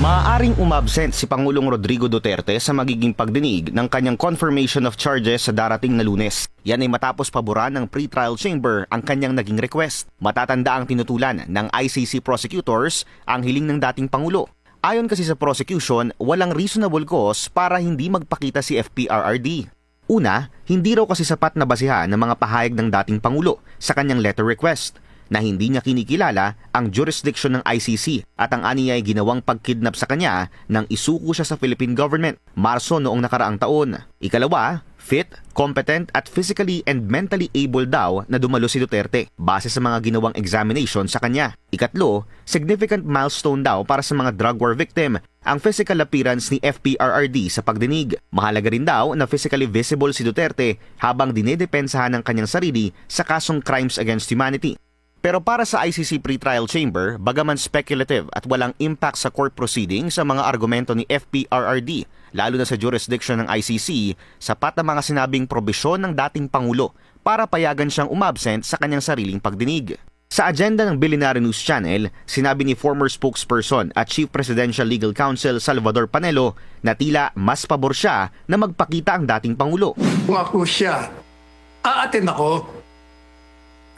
Maaaring umabsent si Pangulong Rodrigo Duterte sa magiging pagdinig ng kanyang confirmation of charges sa darating na Lunes. Yan ay matapos paboran ng pre-trial chamber ang kanyang naging request. Matatanda ang tinutulan ng ICC prosecutors ang hiling ng dating Pangulo. Ayon kasi sa prosecution, walang reasonable cause para hindi magpakita si FPRRD. Una, hindi raw kasi sapat na basihan ng mga pahayag ng dating Pangulo sa kanyang letter request na hindi niya kinikilala ang jurisdiction ng ICC at ang aniya ay ginawang pagkidnap sa kanya nang isuko siya sa Philippine government Marso noong nakaraang taon. Ikalawa, fit, competent at physically and mentally able daw na dumalo si Duterte base sa mga ginawang examination sa kanya. Ikatlo, significant milestone daw para sa mga drug war victim ang physical appearance ni FPRRD sa pagdinig. Mahalaga rin daw na physically visible si Duterte habang dinedepensahan ng kanyang sarili sa kasong crimes against humanity. Pero para sa ICC pre-trial chamber, bagaman speculative at walang impact sa court proceeding sa mga argumento ni FPRRD, lalo na sa jurisdiction ng ICC, sapat ang mga sinabing probisyon ng dating Pangulo para payagan siyang umabsent sa kanyang sariling pagdinig. Sa agenda ng Billionaire News Channel, sinabi ni former spokesperson at Chief Presidential Legal Counsel Salvador Panelo na tila mas pabor siya na magpakita ang dating Pangulo. Kung ako siya, aatin ako.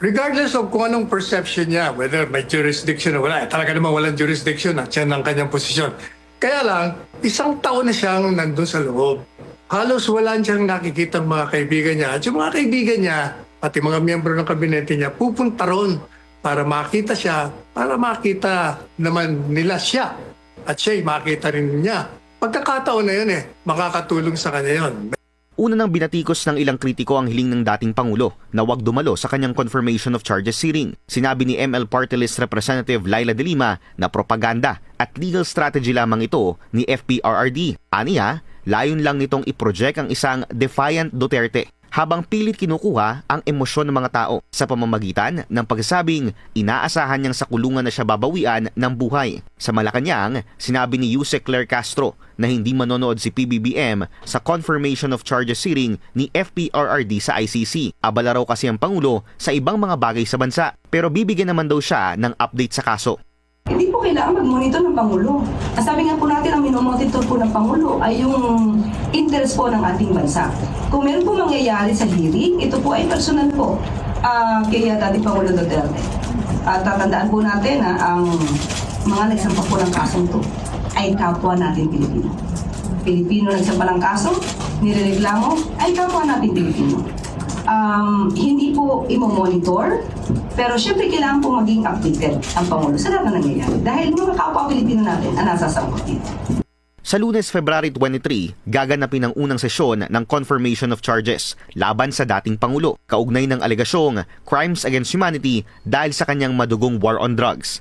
Regardless of kung anong perception niya, whether may jurisdiction o wala, talaga naman walang jurisdiction at siya ng kanyang posisyon. Kaya lang, isang taon na siyang nandun sa loob. Halos wala siyang nakikita mga kaibigan niya. At yung mga kaibigan niya, pati mga miyembro ng kabinete niya, pupunta ron para makita siya, para makita naman nila siya. At siya'y makita rin niya. Pagkakataon na yun makakatulong sa kanya yun. Una nang binatikos ng ilang kritiko ang hiling ng dating Pangulo na wag dumalo sa kanyang confirmation of charges hearing. Sinabi ni ML Party List Representative Laila de Lima na propaganda at legal strategy lamang ito ni FPRRD. Aniya, layon lang nitong i-project ang isang defiant Duterte habang pilit kinukuha ang emosyon ng mga tao sa pamamagitan ng pagsasabing inaasahan niyang sa kulungan na siya babawian ng buhay. Sa Malacanang, sinabi ni Yusek Claire Castro na hindi manonood si PBBM sa confirmation of charges hearing ni FPRRD sa ICC. Abala raw kasi ang Pangulo sa ibang mga bagay sa bansa pero bibigyan naman daw siya ng update sa kaso. Hindi po kailangan mag-monitor ng Pangulo. Ang sabi nga po natin, ang minomonitor po ng Pangulo ay yung interest po ng ating bansa. Kung meron po mangyayari sa hearing, ito po ay personal po kay dating Pangulo Duterte. At tatandaan po natin na ang mga nagsampa po ng kasong to ay kapwa natin Pilipino. Pilipino nagsampa ng kaso, nirereklamo, ay kapwa natin Pilipino. Hindi po imo-monitor, pero syempre kailangan po maging updated ang Pangulo sa lahat na nangyayari. Dahil mga kapwa Pilipino natin ang nasasangkot dito. Sa Lunes, February 23, gaganapin ang unang sesyon ng confirmation of charges laban sa dating Pangulo, kaugnay ng alegasyong crimes against humanity dahil sa kanyang madugong war on drugs.